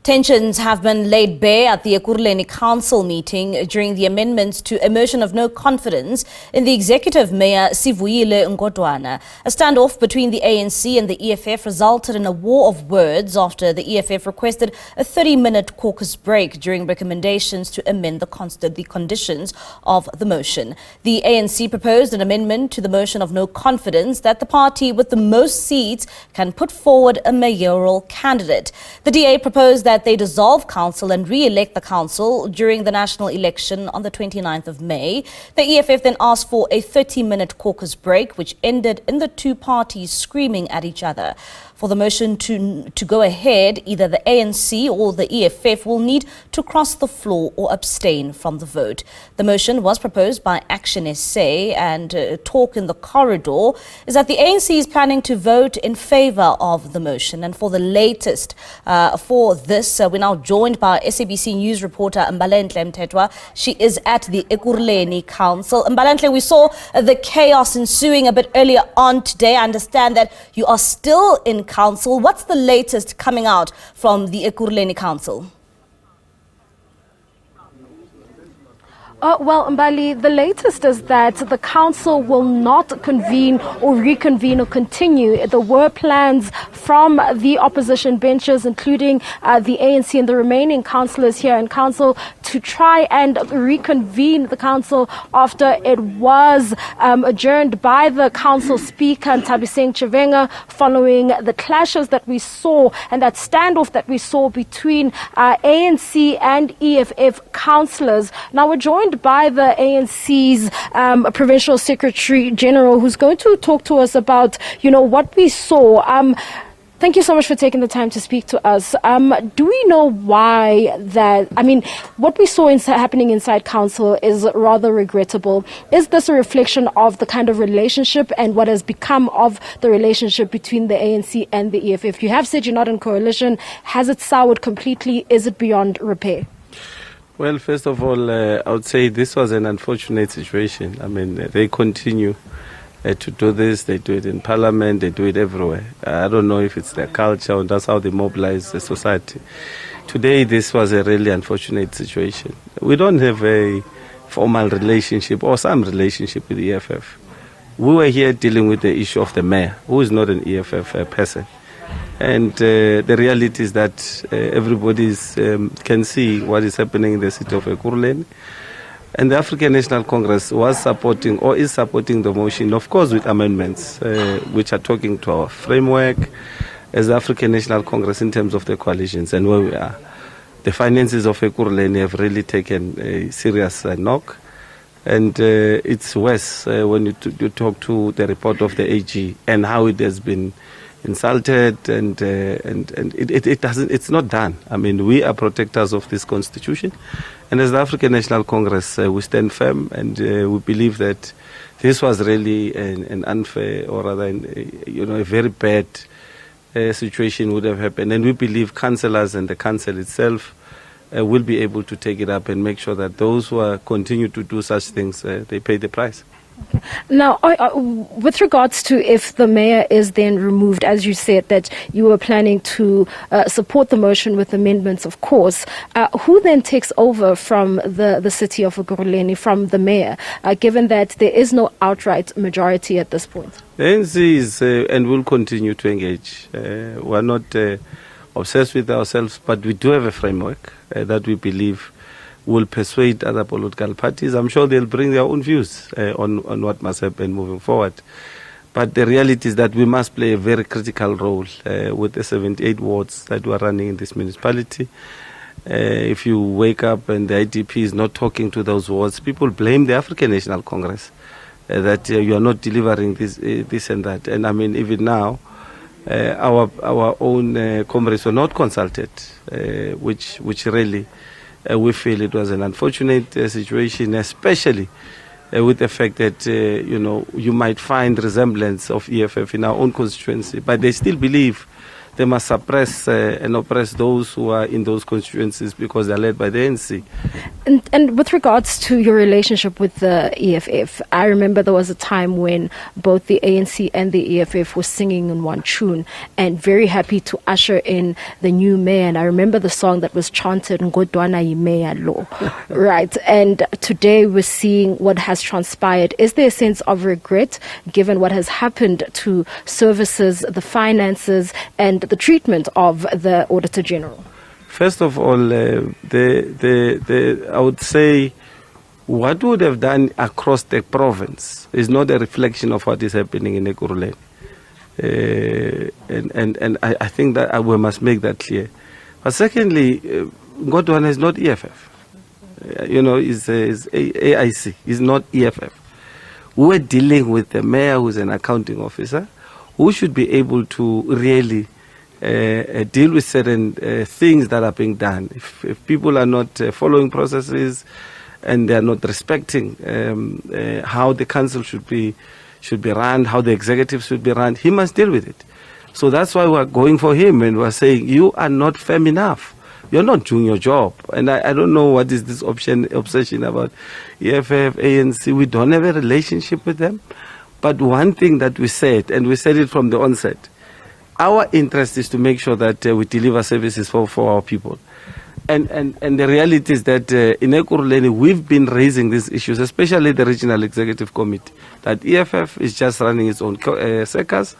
Tensions have been laid bare at the Ekurhuleni Council Meeting during the amendments to a motion of no confidence in the Executive Mayor Sivuyile Ngodwana. A standoff between the ANC and the EFF resulted in a war of words after the EFF requested a 30-minute caucus break during recommendations to amend the conditions of the motion. The ANC proposed an amendment to the motion of no confidence that the party with the most seats can put forward a mayoral candidate. The DA proposed that they dissolve council and re-elect the council during the national election on the 29th of May. The EFF then asked for a 30-minute caucus break, which ended in the two parties screaming at each other. For the motion to go ahead, either the ANC or the EFF will need to cross the floor or abstain from the vote. The motion was proposed by Action SA, and talk in the corridor is that the ANC is planning to vote in favor of the motion. And for the latest for this, we're now joined by SABC News reporter Mbalenhle Mthethwa. She is at the Ekurhuleni Council. Mbalenhle, we saw the chaos ensuing a bit earlier on today. I understand that you are still in council. What's the latest coming out from the Ekurhuleni Council? Well, Mbali, the latest is that the council will not convene or reconvene or continue. There were plans from the opposition benches, including the ANC and the remaining councillors here in council, to try and reconvene the council after it was adjourned by the council speaker, Nthabiseng Chivenga, following the clashes that we saw and that standoff that we saw between ANC and EFF councillors. Now we're joined by the ANC's Provincial Secretary General, who's going to talk to us about, what we saw. Thank you so much for taking the time to speak to us. Do we know why that, what we saw happening inside council is rather regrettable. Is this a reflection of the kind of relationship and what has become of the relationship between the ANC and the EFF? You have said you're not in coalition. Has it soured completely? Is it beyond repair? Well, first of all, I would say this was an unfortunate situation. They continue to do this. They do it in Parliament. They do it everywhere. I don't know if it's their culture and that's how they mobilize the society. Today, this was a really unfortunate situation. We don't have a formal relationship or some relationship with the EFF. We were here dealing with the issue of the mayor, who is not an EFF person. And the reality is that everybody can see what is happening in the city of Ekurhuleni. And the African National Congress was supporting or is supporting the motion, of course, with amendments which are talking to our framework as the African National Congress in terms of the coalitions and where we are. The finances of Ekurhuleni have really taken a serious knock. And it's worse when you talk to the report of the AG and how it has been insulted, and it's not done. We are protectors of this constitution, and as the African National Congress, we stand firm, and we believe that this was really an unfair, or rather, a very bad situation would have happened, and we believe councillors and the council itself will be able to take it up and make sure that those who continue to do such things, they pay the price. Okay. Now, with regards to if the mayor is then removed, as you said that you were planning to support the motion with amendments, of course, who then takes over from the city of Ekurhuleni, from the mayor, given that there is no outright majority at this point? The ANC is and will continue to engage. We're not obsessed with ourselves, but we do have a framework that we believe will persuade other political parties. I'm sure they'll bring their own views on what must happen moving forward. But the reality is that we must play a very critical role with the 78 wards that we are running in this municipality. If you wake up and the IDP is not talking to those wards, people blame the African National Congress that you are not delivering this and that. And even now, our own comrades were not consulted, which really we feel it was an unfortunate situation, especially with the fact that, you might find resemblance of EFF in our own constituency, but they still believe they must suppress and oppress those who are in those constituencies because they're led by the ANC. And with regards to your relationship with the EFF, I remember there was a time when both the ANC and the EFF were singing in one tune and very happy to usher in the new mayor. And I remember the song that was chanted, Ngodwana Mayor Law, right? And today we're seeing what has transpired. Is there a sense of regret given what has happened to services, the finances, and the treatment of the Auditor General? First of all, I would say what would have done across the province is not a reflection of what is happening in Ekurhuleni. And I think that we must make that clear. But secondly, Ngodwana is not EFF. Is AIC, is not EFF. We're dealing with the mayor who's an accounting officer who should be able to really deal with certain things that are being done. If people are not following processes and they are not respecting how the council should be run, how the executive should be run, he must deal with it. So that's why we're going for him and we're saying, you are not firm enough. You're not doing your job. And I don't know what is this obsession about EFF, ANC. We don't have a relationship with them. But one thing that we said, and we said it from the onset, our interest is to make sure that we deliver services for our people. And the reality is that in Ekurhuleni, we've been raising these issues, especially the Regional Executive Committee, that EFF is just running its own circus,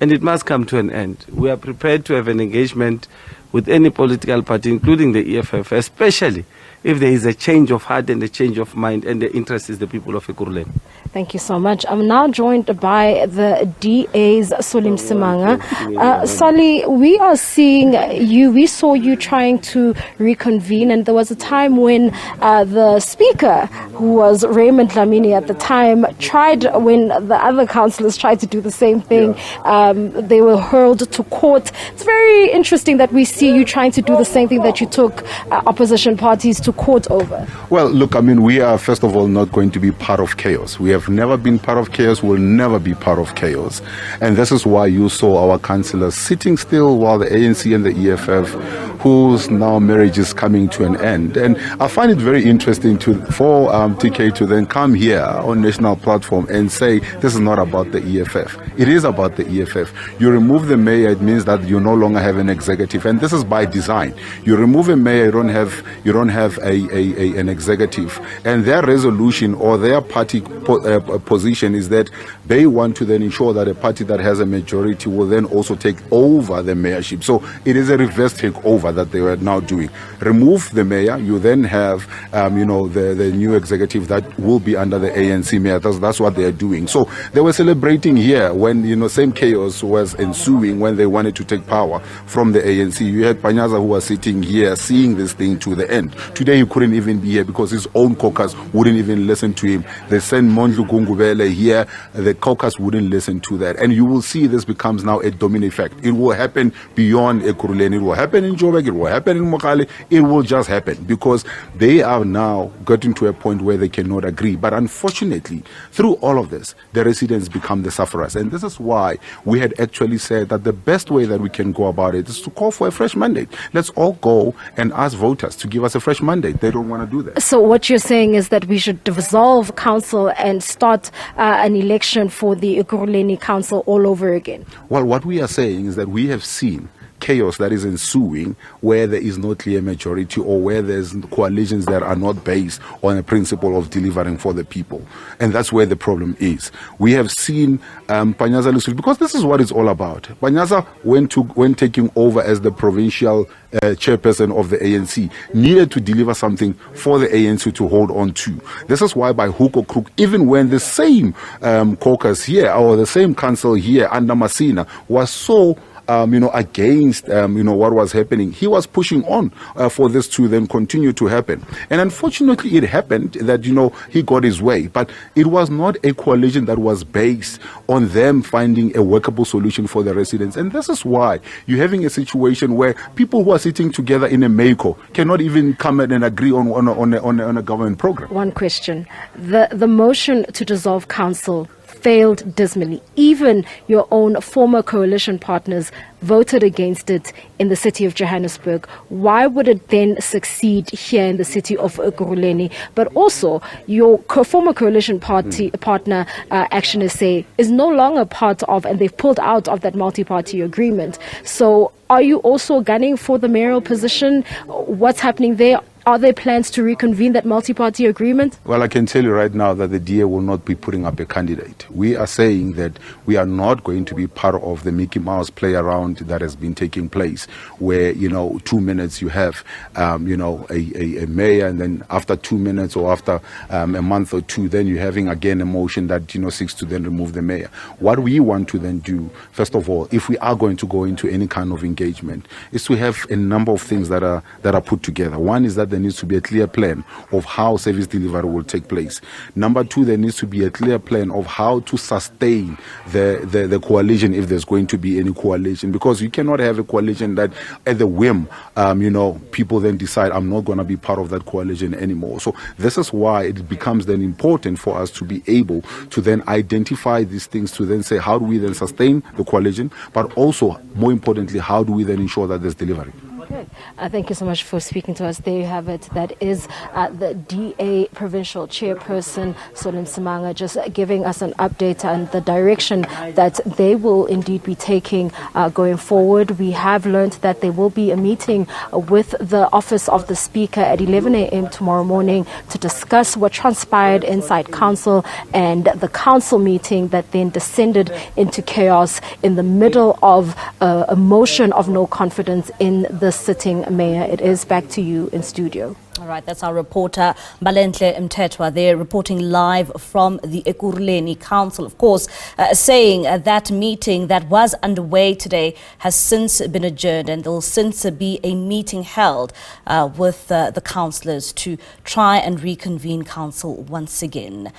and it must come to an end. We are prepared to have an engagement with any political party, including the EFF, especially if there is a change of heart and a change of mind, and the interest is the people of Ekurhuleni. Thank you so much. I'm now joined by the DA's Msimanga. Soli, we are seeing you, we saw you trying to reconvene, and there was a time when the speaker, who was Raymond Dlamini at the time, tried, when the other councillors tried to do the same thing, they were hurled to court. It's very interesting that we see you trying to do the same thing that you took opposition parties to court over. Well, look, I mean, we are, first of all, not going to be part of chaos. We have never been part of chaos, will never be part of chaos. And this is why you saw our councillors sitting still while the ANC and the EFF, whose now marriage is coming to an end. And I find it very interesting for TK to then come here on national platform and say this is not about the EFF. It is about the EFF. You remove the mayor, it means that you no longer have an executive, and this is by design. You remove a mayor, you don't have an executive, and their resolution or their party position is that they want to then ensure that a party that has a majority will then also take over the mayorship. So it is a reverse takeover that they are now doing. Remove the mayor, you then have the new executive that will be under the ANC mayor. That's what they are doing. So they were celebrating here when same chaos was ensuing when they wanted to take power from the ANC. You had Panyaza who was sitting here seeing this thing to the end. Today he couldn't even be here because his own caucus wouldn't even listen to him. They sent Mondlu Gungubele here, the caucus wouldn't listen to that. And you will see this becomes now a domino effect. It will happen beyond Ekurhuleni. It will happen in Joburg, it will happen in Mokale, it will just happen because they are now getting to a point where they cannot agree. But unfortunately, through all of this, the residents become the sufferers. And this is why we had actually said that the best way that we can go about it is to call for a fresh mandate. Let's all go and ask voters to give us a fresh mandate. They don't want to do that. So what you're saying is that we should dissolve council and start an election for the Ekurhuleni Council all over again? Well, what we are saying is that we have seen chaos that is ensuing where there is no clear majority or where there's coalitions that are not based on a principle of delivering for the people. And that's where the problem is. We have seen Panyaza, because this is what it's all about. Panyaza, when taking over as the provincial chairperson of the ANC, needed to deliver something for the ANC to hold on to. This is why by hook or crook, even when the same caucus here or the same council here under Masina was so against, what was happening, he was pushing on for this to then continue to happen. And unfortunately, it happened that, he got his way. But it was not a coalition that was based on them finding a workable solution for the residents. And this is why you're having a situation where people who are sitting together in a MACO cannot even come in and agree on a government program. One question. The motion to dissolve council failed dismally. Even your own former coalition partners voted against it in the city of Johannesburg. Why would it then succeed here in the city of Ekurhuleni? But also, your former coalition partner, Action SA, is no longer part of, and they've pulled out of that multi-party agreement. So are you also gunning for the mayoral position? What's happening there? Are there plans to reconvene that multi-party agreement? Well, I can tell you right now that the DA will not be putting up a candidate. We are saying that we are not going to be part of the Mickey Mouse play around that has been taking place, where, 2 minutes you have, a mayor, and then after 2 minutes or after a month or two, then you're having again a motion that, seeks to then remove the mayor. What we want to then do, first of all, if we are going to go into any kind of engagement, is to have a number of things that are put together. One is that there needs to be a clear plan of how service delivery will take place. Number two, there needs to be a clear plan of how to sustain the coalition if there's going to be any coalition, because you cannot have a coalition that at the whim, people then decide, I'm not going to be part of that coalition anymore. So this is why it becomes then important for us to be able to then identify these things, to then say, how do we then sustain the coalition, but also, more importantly, how do we then ensure that there's delivery? Good. Thank you so much for speaking to us. There you have it. That is the DA Provincial Chairperson, Msimanga, just giving us an update on the direction that they will indeed be taking going forward. We have learned that there will be a meeting with the Office of the Speaker at 11 a.m. tomorrow morning to discuss what transpired inside Council and the Council meeting that then descended into chaos in the middle of a motion of no confidence in the sitting mayor. It is back to you in studio. All right, that's our reporter Mbalenhle Mthethwa there, reporting live from the Ekurhuleni Council, of course, saying that meeting that was underway today has since been adjourned, and there will since be a meeting held with the councillors to try and reconvene council once again.